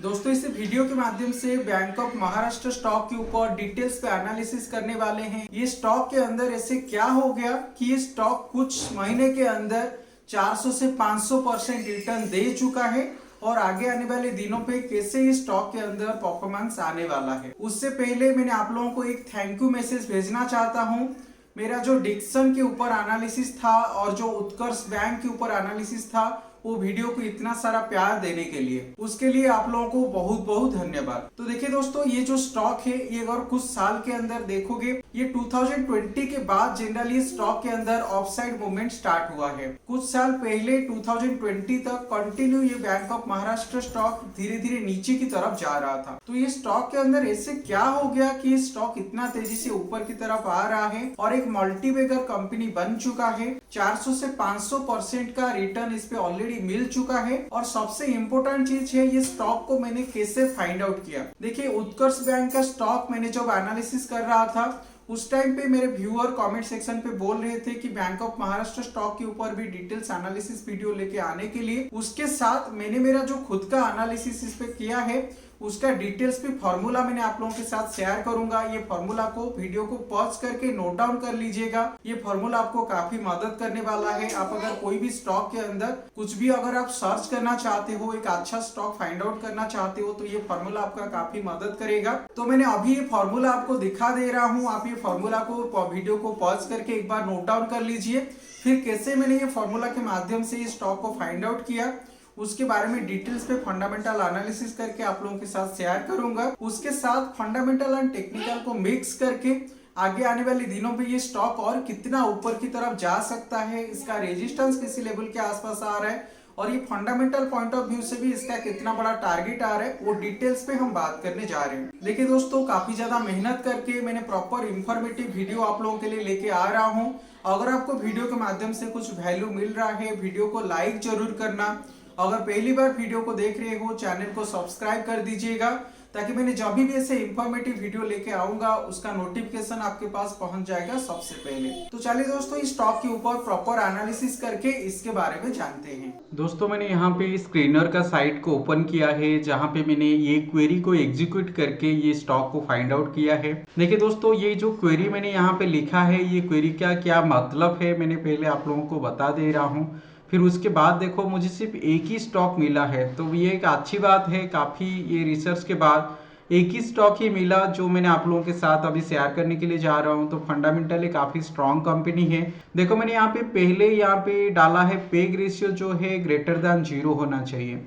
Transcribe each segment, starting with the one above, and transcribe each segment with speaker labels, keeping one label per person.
Speaker 1: दोस्तों इस वीडियो के माध्यम से बैंक ऑफ महाराष्ट्र स्टॉक के ऊपर डिटेल्स पे एनालिसिस करने वाले हैं। ये स्टॉक के अंदर ऐसे क्या हो गया कि ये स्टॉक कुछ महीने के अंदर 400 से 500% रिटर्न दे चुका है और आगे आने वाले दिनों पे कैसे ये स्टॉक के अंदर परफॉर्मेंस आने वाला है। उससे पहले मैंने आप लोगों को एक थैंक यू मैसेज भेजना चाहता हूँ। मेरा जो डिक्सन के ऊपर एनालिसिस था और जो उत्कर्ष बैंक के ऊपर एनालिसिस था वो वीडियो को इतना सारा प्यार देने के लिए, उसके लिए आप लोगों को बहुत बहुत धन्यवाद। तो देखिए दोस्तों, ये जो स्टॉक है ये अगर कुछ साल के अंदर देखोगे, ये 2020 के बाद जनरली स्टॉक के अंदर ऑफसाइड मूवमेंट स्टार्ट हुआ है। कुछ साल पहले 2020 तक कंटिन्यू ये बैंक ऑफ महाराष्ट्र स्टॉक धीरे धीरे नीचे की तरफ जा रहा था। तो ये स्टॉक के अंदर ऐसे क्या हो गया कि ये स्टॉक इतना तेजी से ऊपर की तरफ आ रहा है और एक मल्टीबैगर कंपनी बन चुका है। 400 से 500% का रिटर्न इस पे ऑलरेडी मिल चुका है। और सबसे इंपॉर्टेंट चीज है, ये स्टॉक को मैंने कैसे फाइंड आउट किया। देखिए, उत्कर्ष बैंक का स्टॉक मैंने जब एनालिसिस कर रहा था उस टाइम पे मेरे व्यूअर कमेंट सेक्शन पे बोल रहे थे कि बैंक ऑफ महाराष्ट्र स्टॉक के ऊपर भी डिटेल्स एनालिसिस वीडियो लेके आने के लिए। उसके साथ मैंने मेरा जो खुद का एनालिसिस इस पे किया है उसका डिटेल्स पे फॉर्मूला मैंने आप लोगों के साथ शेयर करूंगा। ये फॉर्मूला को वीडियो को पॉज करके नोट डाउन कर लीजिएगा। ये फॉर्मूला आपको काफी मदद करने वाला है। आप अगर कोई भी स्टॉक के अंदर कुछ भी अगर आप सर्च करना चाहते हो, एक अच्छा स्टॉक फाइंड आउट करना चाहते हो, तो ये फॉर्मूला आपका काफी मदद करेगा। तो मैंने अभी ये फॉर्मूला आपको दिखा दे रहा हूँ। आप ये फॉर्मूला को वीडियो को पॉज करके एक बार नोट डाउन कर लीजिए। फिर कैसे मैंने ये फॉर्मूला के माध्यम से ये स्टॉक को फाइंड आउट किया उसके बारे में डिटेल्स पे फंडामेंटल एनालिसिस करके आप लोगों के साथ शेयर करूंगा। उसके साथ फंडामेंटल एंड टेक्निकल को मिक्स करके आगे आने वाले दिनों में ये स्टॉक और कितना ऊपर की तरफ जा सकता है, इसका रेजिस्टेंस किसी लेवल के आसपास आ रहा है और ये फंडामेंटल पॉइंट ऑफ व्यू से भी इसका कितना बड़ा टारगेट आ रहा है, वो डिटेल्स पे हम बात करने जा रहे हैं। देखिए दोस्तों, काफी ज्यादा मेहनत करके मैंने प्रॉपर इंफॉर्मेटिव वीडियो आप लोगों के लिए लेके आ रहा हूँ। अगर आपको वीडियो के माध्यम से कुछ वैल्यू मिल रहा है, वीडियो को लाइक जरूर करना। अगर पहली बार वीडियो को देख रहे हो, चैनल को सब्सक्राइब कर दीजिएगा ताकि मैंने जब भी ऐसे इंफॉर्मेटिव वीडियो लेके आऊंगा उसका नोटिफिकेशन आपके पास पहुंच जाएगा सबसे पहले। तो चलिए दोस्तों, इस स्टॉक के ऊपर प्रॉपर एनालिसिस करके इसके बारे में जानते हैं। दोस्तों, मैंने यहाँ पे स्क्रीनर का साइट को ओपन किया है जहाँ पे मैंने ये क्वेरी को एग्जीक्यूट करके ये स्टॉक को फाइंड आउट किया है। देखिए दोस्तों, ये जो क्वेरी मैंने यहाँ पे लिखा है, ये क्वेरी का क्या मतलब है मैंने पहले आप लोगों को बता दे रहा हूँ। फिर उसके बाद देखो, मुझे सिर्फ एक ही स्टॉक मिला है, तो ये एक अच्छी बात है। काफ़ी ये रिसर्च के बाद एक ही स्टॉक ही मिला जो मैंने आप लोगों के साथ अभी शेयर करने के लिए जा रहा हूँ। तो फंडामेंटली काफ़ी स्ट्रॉन्ग कंपनी है। देखो, मैंने यहाँ पे पहले यहाँ पे डाला है पेग रेशियो जो है ग्रेटर दैन 0 होना चाहिए।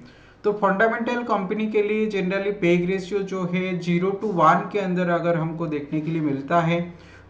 Speaker 1: तो फंडामेंटल कंपनी के लिए जनरली पेग रेशियो जो है 0 to 1 के अंदर अगर हमको देखने के लिए मिलता है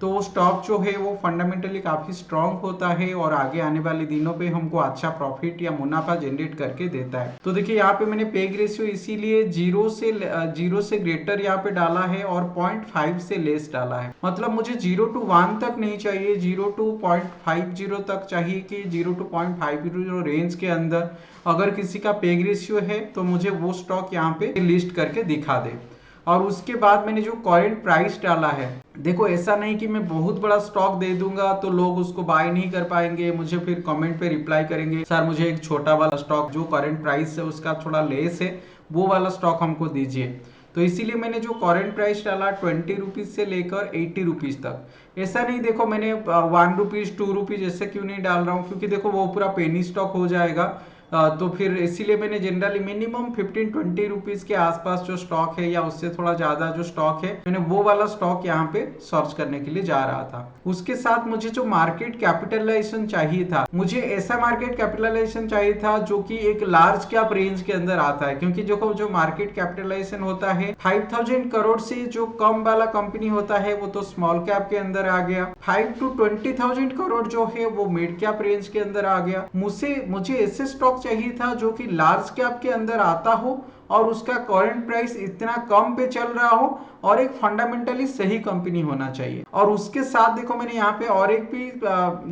Speaker 1: तो वो स्टॉक जो है वो फंडामेंटली काफ़ी स्ट्रॉन्ग होता है और आगे आने वाले दिनों पे हमको अच्छा प्रॉफिट या मुनाफा जनरेट करके देता है। तो देखिए, यहाँ पे मैंने पेग रेशियो इसीलिए 0 से ग्रेटर यहाँ पे डाला है और 0.5 से लेस डाला है। मतलब मुझे 0 to 1 तक नहीं चाहिए, 0 to 0.50 तक चाहिए कि 0 to 0.50 रेंज के अंदर अगर किसी का पेग रेशियो है तो मुझे वो स्टॉक यहाँ पे लिस्ट करके दिखा दे। और उसके बाद मैंने जो करंट प्राइस डाला है, देखो ऐसा नहीं कि मैं बहुत बड़ा स्टॉक दे दूंगा तो लोग उसको बाय नहीं कर पाएंगे, मुझे फिर कमेंट पे रिप्लाई करेंगे सर मुझे एक छोटा वाला स्टॉक जो करंट प्राइस है उसका थोड़ा लेस है वो वाला स्टॉक हमको दीजिए। तो इसीलिए मैंने जो करंट प्राइस डाला 20 रुपीज से लेकर 80 रुपीज तक। ऐसा नहीं देखो मैंने 1 रुपीज 2 रुपीज ऐसे क्यों नहीं डाल रहा हूँ, क्योंकि देखो वो पूरा पेनी स्टॉक हो जाएगा। तो फिर इसीलिए मैंने जनरली मिनिमम 15-20 रुपीज के आसपास जो स्टॉक है या उससे थोड़ा ज्यादा जो स्टॉक है मैंने वो वाला स्टॉक यहाँ पे सर्च करने के लिए जा रहा था। उसके साथ मुझे जो मार्केट कैपिटलाइजेशन चाहिए था, मुझे ऐसा मार्केट कैपिटलाइजेशन चाहिए था जो कि एक लार्ज कैप रेंज के अंदर आता है। क्योंकि देखो जो मार्केट कैपिटलाइजेशन होता है 5000 करोड़ से जो कम वाला कंपनी होता है वो तो स्मॉल कैप के अंदर आ गया, 5 to 20,000 करोड़ जो है वो मिड कैप रेंज के अंदर आ गया। मुझे ऐसे स्टॉक चाहिए था जो कि लार्ज कैप के अंदर आता हो और उसका करंट प्राइस इतना कम पे चल रहा हो और एक फंडामेंटली सही कंपनी होना चाहिए। और उसके साथ देखो मैंने यहाँ पे और एक भी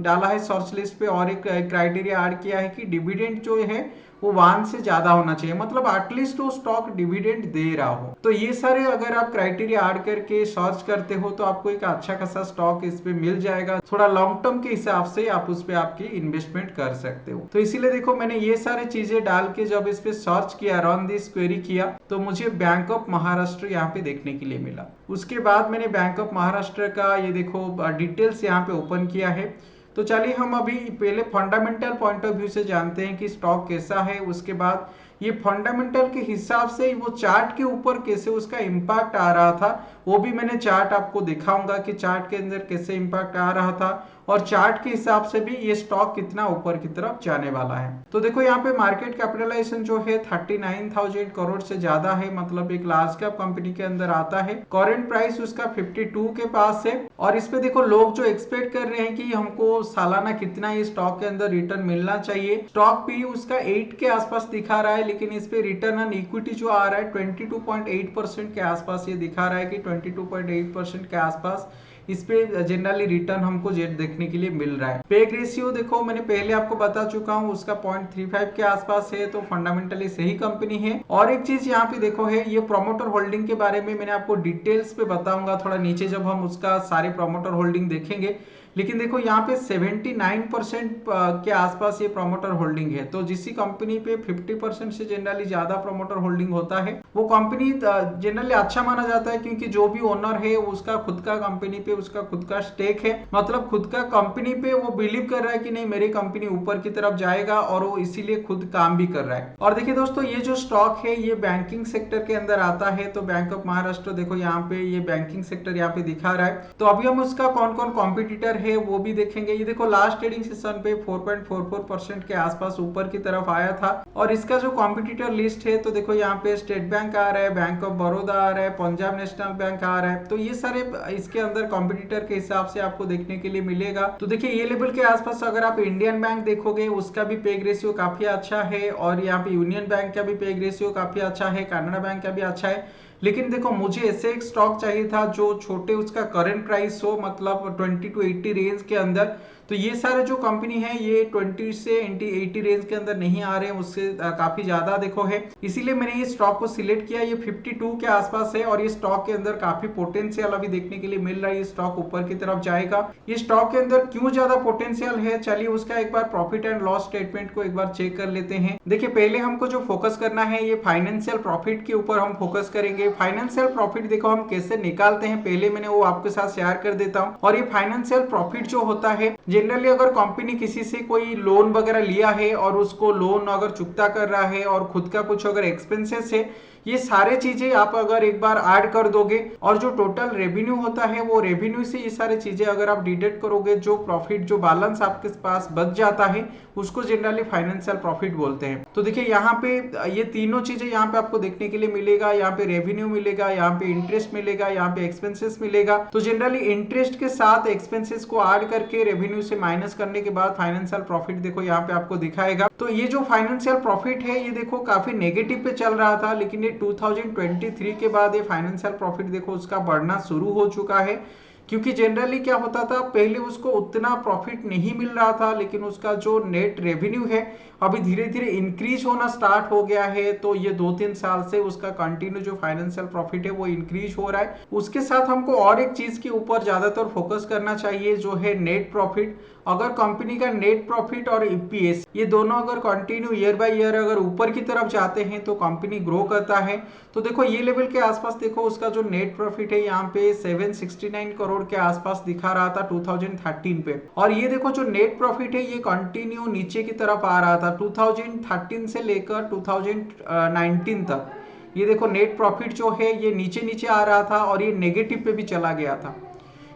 Speaker 1: डाला है सर्च लिस्ट पे, और एक क्राइटेरिया ऐड किया है कि डिविडेंड जो है वो 1 से ज्यादा होना चाहिए, मतलब एटलीस्ट वो स्टॉक डिविडेंड दे रहा हो। तो ये सारे अगर आप क्राइटेरिया ऐड करके सर्च करते हो तो आपको एक अच्छा खासा स्टॉक इस पे मिल जाएगा। थोड़ा लॉन्ग टर्म के हिसाब से आप उस पे आपकी इन्वेस्टमेंट कर सकते हो। तो इसीलिए देखो मैंने ये सारे चीजें डाल के जब इस पे सर्च किया, रन दिस क्वेरी किया, तो मुझे बैंक ऑफ महाराष्ट्र यहाँ पे देखने के लिए मिला। उसके बाद मैंने बैंक ऑफ महाराष्ट्र का ये देखो डिटेल्स यहाँ पे ओपन किया है। तो चलिए हम अभी पहले फंडामेंटल पॉइंट ऑफ व्यू से जानते हैं कि स्टॉक कैसा है, उसके बाद ये फंडामेंटल के हिसाब से वो चार्ट के ऊपर कैसे उसका इंपैक्ट आ रहा था, वो भी मैंने चार्ट आपको दिखाऊंगा कि चार्ट के अंदर कैसे इंपैक्ट आ रहा था, और चार्ट के हिसाब से भी ये स्टॉक कितना ऊपर की तरफ जाने वाला है। तो देखो यहाँ पे मार्केट कैपिटलाइजेशन जो है 39,000 करोड़ से ज्यादा है, मतलब एक लार्ज कैप कंपनी के अंदर आता है। करंट प्राइस उसका 52 के पास है। और इस पे देखो लोग जो एक्सपेक्ट कर रहे हैं कि हमको सालाना कितना ये स्टॉक के अंदर रिटर्न मिलना चाहिए, स्टॉक पी उसका 8 के आसपास दिखा रहा है, लेकिन इस पे रिटर्न ऑन इक्विटी जो आ रहा है 22.8% के आसपास ये दिखा रहा है कि 22.8% के आसपास इस पे जनरली रिटर्न हमको देखने के लिए मिल रहा है। पे रेशियो देखो मैंने पहले आपको बता चुका हूँ, उसका 0.35 के आसपास है, तो फंडामेंटली सही कंपनी है। और एक चीज यहाँ पे देखो है, ये प्रोमोटर होल्डिंग के बारे में मैंने आपको डिटेल्स पे बताऊंगा थोड़ा नीचे जब हम उसका सारे प्रोमोटर होल्डिंग देखेंगे। लेकिन देखो यहाँ पे 79% के आसपास ये प्रोमोटर होल्डिंग है। तो जिस कंपनी पे 50% से जनरली ज्यादा प्रोमोटर होल्डिंग होता है वो कंपनी जनरली अच्छा माना जाता है, क्योंकि जो भी ओनर है उसका खुद का कंपनी पे उसका खुद का स्टेक है, मतलब खुद का कंपनी पे वो बिलीव कर रहा है कि नहीं मेरी कंपनी ऊपर की तरफ जाएगा, और वो इसीलिए खुद काम भी कर रहा है। और देखिए दोस्तों ये जो स्टॉक है ये बैंकिंग सेक्टर के अंदर आता है। तो बैंक ऑफ महाराष्ट्र देखो यहाँ पे ये बैंकिंग सेक्टर यहाँ पे दिखा रहा है। तो अभी हम उसका कौन कौन कॉम्पिटिटर है वो भी देखेंगे। ये देखो लास्ट ट्रेडिंग सेशन पे 4.44% के आसपास ऊपर की तरफ आया था। और इसका जो कॉम्पिटिटर लिस्ट है तो देखो यहाँ पे स्टेट बैंक आ रहा है, बैंक ऑफ बड़ौदा आ रहा है, पंजाब नेशनल बैंक आ रहा है। तो ये सारे इसके अंदर कॉम्पिटिटर के हिसाब से आपको देखने के लिए मिलेगा। तो देखिए ये लेवल के आसपास अगर आप इंडियन बैंक देखोगे उसका भी पेग रेशियो काफी अच्छा है, और यहाँ पे यूनियन बैंक का भी पेग रेशियो काफी अच्छा है, कनाडा बैंक का भी अच्छा है। लेकिन देखो मुझे ऐसे एक स्टॉक चाहिए था जो छोटे उसका करंट प्राइस हो, मतलब 20 to 80 रेंज के अंदर। तो ये सारे जो कंपनी है ये 20 से 80 रेंज के अंदर नहीं आ रहे हैं, उससे काफी ज्यादा देखो है, इसीलिए मैंने ये स्टॉक को सिलेक्ट किया। ये 52 के आसपास है, और ये स्टॉक के अंदर काफी पोटेंशियल अभी देखने के लिए मिल रहा है, ये स्टॉक ऊपर की तरफ जाएगा। ये स्टॉक के अंदर क्यों ज्यादा पोटेंशियल है, चलिए उसका एक बार प्रॉफिट एंड लॉस स्टेटमेंट को एक बार चेक कर लेते हैं। देखिए पहले हमको जो फोकस करना है ये फाइनेंशियल प्रॉफिट के ऊपर हम फोकस करेंगे। फाइनेंशियल प्रॉफिट देखो हम कैसे निकालते हैं पहले मैंने वो आपके साथ शेयर कर देता हूँ। और ये फाइनेंशियल प्रॉफिट जो होता है जनरली अगर कंपनी किसी से कोई लोन वगैरह लिया है और उसको लोन अगर चुकता कर रहा है और खुद का कुछ अगर एक्सपेंसेस है, ये सारे चीजें आप अगर एक बार ऐड कर दोगे और जो टोटल रेवेन्यू होता है वो रेवेन्यू से ये सारी चीजें अगर आप डिडक्ट करोगे, जो प्रॉफिट जो बैलेंस आपके पास बच जाता है उसको जनरली फाइनेंशियल प्रॉफिट बोलते हैं। तो देखिए यहाँ पे ये तीनों चीजें यहाँ पे आपको देखने के लिए मिलेगा। यहाँ पे रेवेन्यू मिलेगा, यहाँ पे इंटरेस्ट मिलेगा, यहाँ पे एक्सपेंसेस मिलेगा। तो जनरली इंटरेस्ट के साथ एक्सपेंसेस को ऐड करके रेवेन्यू से माइनस करने के बाद फाइनेंशियल प्रॉफिट देखो यहाँ पे आपको दिखाएगा। तो ये जो फाइनेंशियल प्रॉफिट है ये देखो काफी नेगेटिव पे चल रहा था, लेकिन ये 2023 के बाद ये फाइनेंशियल प्रॉफिट देखो उसका बढ़ना शुरू हो चुका है। क्योंकि जनरली क्या होता था पहले उसको उतना प्रॉफिट नहीं मिल रहा था, लेकिन उसका जो नेट रेवेन्यू है अभी धीरे धीरे इंक्रीज होना स्टार्ट हो गया है। तो ये 2-3 साल से उसका कंटिन्यू जो फाइनेंशियल प्रॉफिट है वो इंक्रीज हो रहा है। उसके साथ हमको और एक चीज के ऊपर ज्यादातर फोकस करना चाहिए जो है नेट प्रॉफिट। अगर कंपनी का नेट प्रॉफिट और ईपीएस ये दोनों अगर कंटिन्यू ईयर बाय ईयर अगर ऊपर की तरफ जाते हैं तो कंपनी ग्रो करता है। तो देखो ये लेवल के आसपास देखो उसका जो नेट प्रॉफिट है यहाँ पे 769 करोड़ के आसपास दिखा रहा था 2013 पे। और ये देखो जो नेट प्रॉफिट है ये कंटिन्यू नीचे की तरफ आ रहा था 2013 से लेकर 2019 तक। ये देखो नेट प्रॉफिट जो है ये नीचे नीचे आ रहा था और ये नेगेटिव पे भी चला गया था।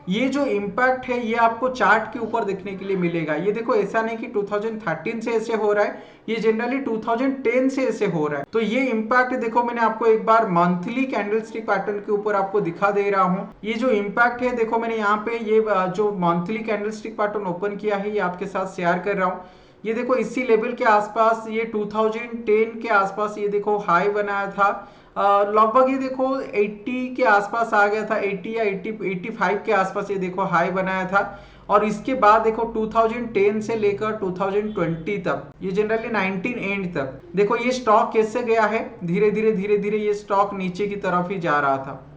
Speaker 1: ये जो इम्पैक्ट है ये आपको चार्ट के ऊपर देखने के लिए मिलेगा। ये देखो ऐसा नहीं कि 2013 से ऐसे हो रहा है, ये जनरली 2010 से ऐसे हो रहा है। तो ये इम्पैक्ट देखो मैंने आपको एक बार मंथली कैंडलस्टिक पैटर्न के ऊपर आपको दिखा दे रहा हूं। ये जो इम्पैक्ट है देखो मैंने यहाँ पे ये जो मंथली कैंडलस्टिक पैटर्न ओपन किया है ये आपके साथ शेयर कर रहा हूँ। ये देखो इसी लेवल के आसपास ये 2010 के आसपास ये देखो हाई बनाया था। लगभग ये देखो 80 के आसपास आ गया था, 80 या 85 के आसपास ये देखो हाई बनाया था। और इसके बाद देखो 2010 से लेकर 2020 तक, ये जनरली 19 एंड तक देखो ये स्टॉक कैसे गया है, धीरे धीरे ये स्टॉक नीचे की तरफ ही जा रहा था।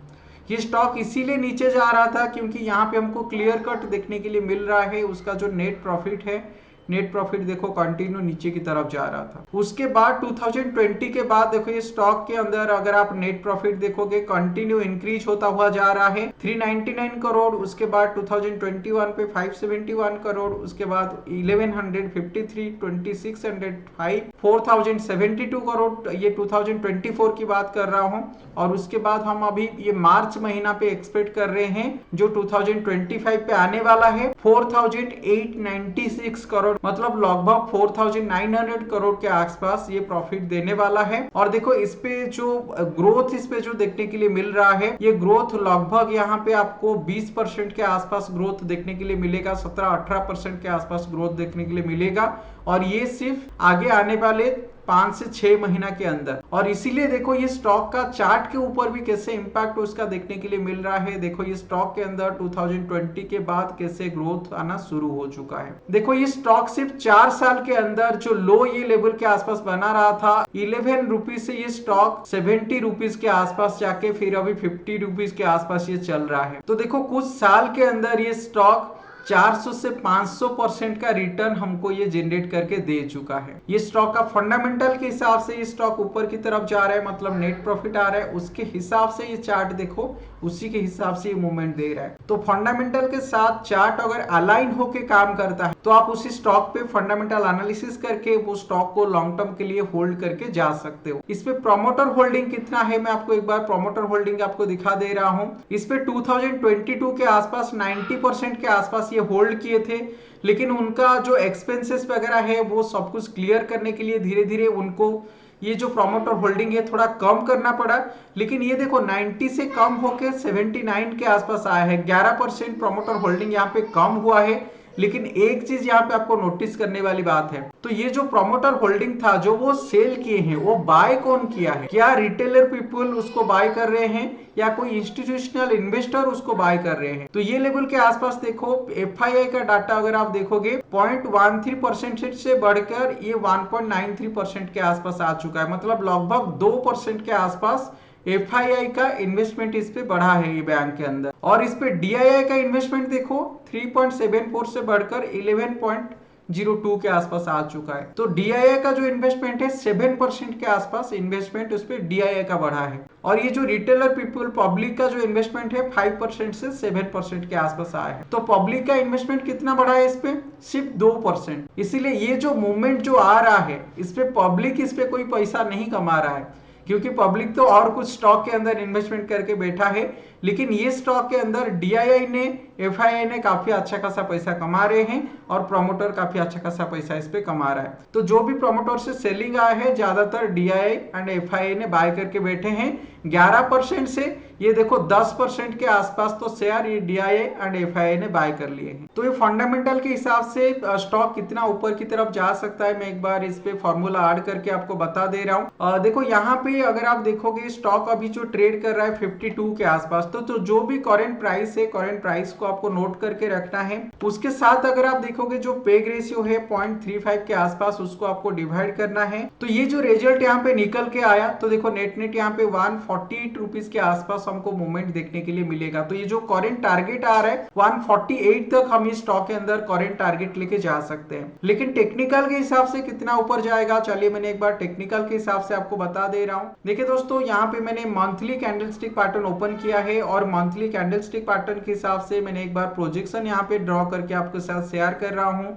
Speaker 1: ये स्टॉक इसीलिए नीचे जा रहा था क्योंकि यहाँ पे हमको क्लियर कट देखने के लिए मिल रहा है उसका जो नेट प्रॉफिट है, नेट प्रॉफिट देखो कंटिन्यू नीचे की तरफ जा रहा था। उसके बाद 2020 के बाद देखो ये स्टॉक के अंदर अगर आप नेट प्रॉफिट देखोगे कंटिन्यू इंक्रीज होता हुआ जा रहा है, 399 करोड़, उसके बाद 2021 पे 571 करोड़, उसके बाद 1153, 2605, 4072 करोड़, ये 2024 की बात कर रहा हूं। और उसके बाद हम अभी ये मार्च महीना पे एक्सपेक्ट कर रहे हैं जो 2025 पे आने वाला है 4896 करोड़, मतलब लगभग 4900 करोड़ के आसपास ये प्रॉफिट देने वाला है। और देखो इस पे जो ग्रोथ इस पे जो देखने के लिए मिल रहा है, ये ग्रोथ लगभग यहाँ पे आपको 20% के आसपास ग्रोथ देखने के लिए मिलेगा, 17-18% के आसपास ग्रोथ देखने के लिए मिलेगा। और ये सिर्फ आगे आने वाले 5 से 6 महीना के अंदर। और इसीलिए देखो ये स्टॉक का चार्ट के ऊपर भी कैसे इंपैक्ट उसका देखने के लिए मिल रहा है। देखो ये स्टॉक के अंदर 2020 के बाद कैसे ग्रोथ आना शुरू हो चुका है। देखो ये स्टॉक सिर्फ 4 साल के अंदर जो लो ये लेवल के आसपास बना रहा था 11 रुपीज से ये स्टॉक 70 रुपीज के आसपास जाके फिर अभी 50 रुपीज के आसपास ये चल रहा है। तो देखो कुछ साल के अंदर ये स्टॉक 400 से 500% का रिटर्न हमको ये जनरेट करके दे चुका है। ये स्टॉक का फंडामेंटल के हिसाब से ये स्टॉक ऊपर की तरफ जा रहा है, मतलब नेट प्रॉफिट आ रहा है, उसके हिसाब से ये चार्ट देखो उसी के हिसाब से ये मूवमेंट दे रहा है। तो फंडामेंटल के साथ चार्ट अगर अलाइन होके काम करता है तो आप उसी स्टॉक पे फंडामेंटल एनालिसिस करके वो स्टॉक को लॉन्ग टर्म के लिए होल्ड करके जा सकते हो। इस पे प्रोमोटर होल्डिंग कितना है मैं आपको एक बार प्रोमोटर होल्डिंग आपको दिखा दे रहा हूं। इस पे 2022 के आसपास 90% के आसपास ये होल्ड किए थे, लेकिन उनका जो एक्सपेंसेस वगैरह है वो सब कुछ क्लियर करने के लिए धीरे धीरे उनको ये जो प्रोमोटर होल्डिंग है थोड़ा कम करना पड़ा। लेकिन ये देखो 90 से कम होके 79 के आसपास आया है, 11% प्रोमोटर होल्डिंग यहाँ पे कम हुआ है। लेकिन एक चीज यहाँ पे आपको नोटिस करने वाली बात है, तो ये जो प्रोमोटर होल्डिंग था जो वो सेल किए हैं वो बाय कौन किया है? क्या रिटेलर पीपल उसको बाय कर रहे हैं या कोई इंस्टीट्यूशनल इन्वेस्टर उसको बाय कर रहे हैं? तो ये लेवल के आसपास देखो FII का डाटा अगर आप देखोगे 0.13% से बढ़कर ये 1.93% के आसपास आ चुका है, मतलब लगभग 2% के आसपास FII का इन्वेस्टमेंट इस पे बढ़ा है ये बैंक के अंदर। और इस पे DII का इन्वेस्टमेंट देखो 3.74 से बढ़कर 11.02 के आसपास आ चुका है। तो DII का जो इन्वेस्टमेंट है 7% के आसपास इन्वेस्टमेंट उस पे DII का बढ़ा है। और ये जो रिटेलर पीपल पब्लिक का जो इन्वेस्टमेंट है 5% से 7% के आसपास आया है। तो पब्लिक का इन्वेस्टमेंट कितना बढ़ा है इस पे? सिर्फ 2%। इसीलिए ये जो मूवमेंट जो आ रहा है इस पे पब्लिक इस पे कोई पैसा नहीं कमा रहा है, क्योंकि पब्लिक तो और कुछ स्टॉक के अंदर इन्वेस्टमेंट करके बैठा है। लेकिन ये स्टॉक के अंदर DII ने FII ने काफी अच्छा खासा पैसा कमा रहे हैं और प्रमोटर काफी अच्छा खासा पैसा इस पे कमा रहा है। तो जो भी प्रमोटर से सेलिंग आया है ज्यादातर DII एंड FII ने बाय करके बैठे हैं। 11% से ये देखो 10% के आसपास तो शेयर ये DII एंड FII ने बाय कर लिए हैं। तो ये फंडामेंटल के हिसाब से स्टॉक कितना ऊपर की तरफ जा सकता है मैं एक बार इस पे फॉर्मूला ऐड करके आपको बता दे रहा हूँ। देखो यहाँ पे अगर आप देखोगे स्टॉक अभी जो ट्रेड कर रहा है 52 के आसपास, तो जो भी करंट प्राइस है करंट प्राइस को आपको नोट करके रखना है। उसके साथ अगर आप देखोगे जो पेग रेशियो है 0.35 के आसपास उसको आपको डिवाइड करना है। तो ये जो रिजल्ट यहाँ पे निकल के आया तो देखो नेट यहाँ पे 148 रुपीज के आसपास हमको मूवमेंट देखने के लिए मिलेगा। तो ये जो करंट टारगेट आ रहा है 148 तक हम इस स्टॉक के अंदर करंट टारगेट लेके जा सकते हैं। लेकिन टेक्निकल के हिसाब से कितना ऊपर जाएगा चलिए मैंने एक बार टेक्निकल के हिसाब से आपको बता दे रहा हूँ। देखिए दोस्तों यहाँ पे मैंने मंथली कैंडलस्टिक पैटर्न ओपन किया है और मंथली कैंडलस्टिक पैटर्न के हिसाब से मैंने एक बार प्रोजेक्शन यहाँ पे ड्रॉ करके आपके साथ शेयर कर रहा हूँ।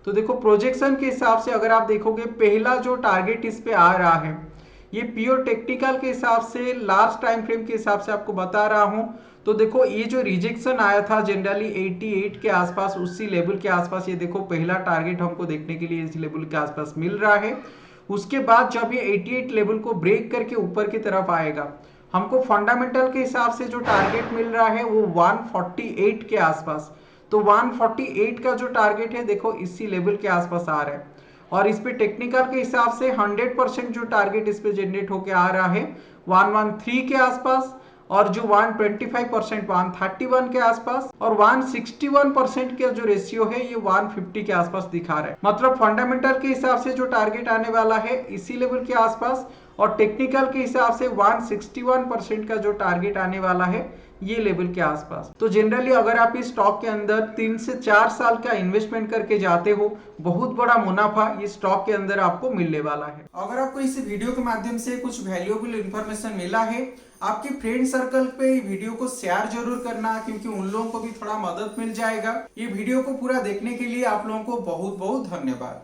Speaker 1: तो देखो प्रोजेक्शन के हिसाब से अगर आप देखोगे पहला जो टारगेट इस पे आ रहा है ये प्योर टेक्निकल के हिसाब से लास्ट टाइम फ्रेम के हिसाब से आपको बता रहा हूं। तो देखो ये जो रिजेक्शन आया था जनरली 88 के आसपास उसी लेवल के आसपास ये देखो पहला टारगेट हमको देखने के लिए इस लेवल के आसपास मिल रहा है। उसके बाद जब ये 88 लेवल को ब्रेक करके ऊपर की तरफ आएगा हमको फंडामेंटल के हिसाब से जो टारगेट मिल रहा है वो 148 के आसपास। तो 148 का जो टारगेट है देखो इसी लेवल के आसपास आ रहा है। और इस पे टेक्निकल के हिसाब से 100% जो टारगेट इस पे जनरेट होके आ रहा है 113 के आसपास। और जो 125%, 131 के आसपास, और 161% का जो रेशियो है ये 150 के आसपास दिखा रहा है। मतलब फंडामेंटल के हिसाब से जो टारगेट आने वाला है इसी लेवल के आसपास, और टेक्निकल के हिसाब से 161% का जो टारगेट आने वाला है ये लेवल के आसपास। तो जनरली अगर आप इस स्टॉक के अंदर 3 से 4 साल का इन्वेस्टमेंट करके जाते हो, बहुत बड़ा मुनाफा इस स्टॉक के अंदर आपको मिलने वाला है। अगर आपको इस वीडियो के माध्यम से कुछ वैल्यूएबल इंफॉर्मेशन मिला है, आपके फ्रेंड सर्कल पे वीडियो को शेयर जरूर करना, क्योंकि उन लोगों को भी थोड़ा मदद मिल जाएगा। ये वीडियो को पूरा देखने के लिए आप लोगों को बहुत बहुत धन्यवाद।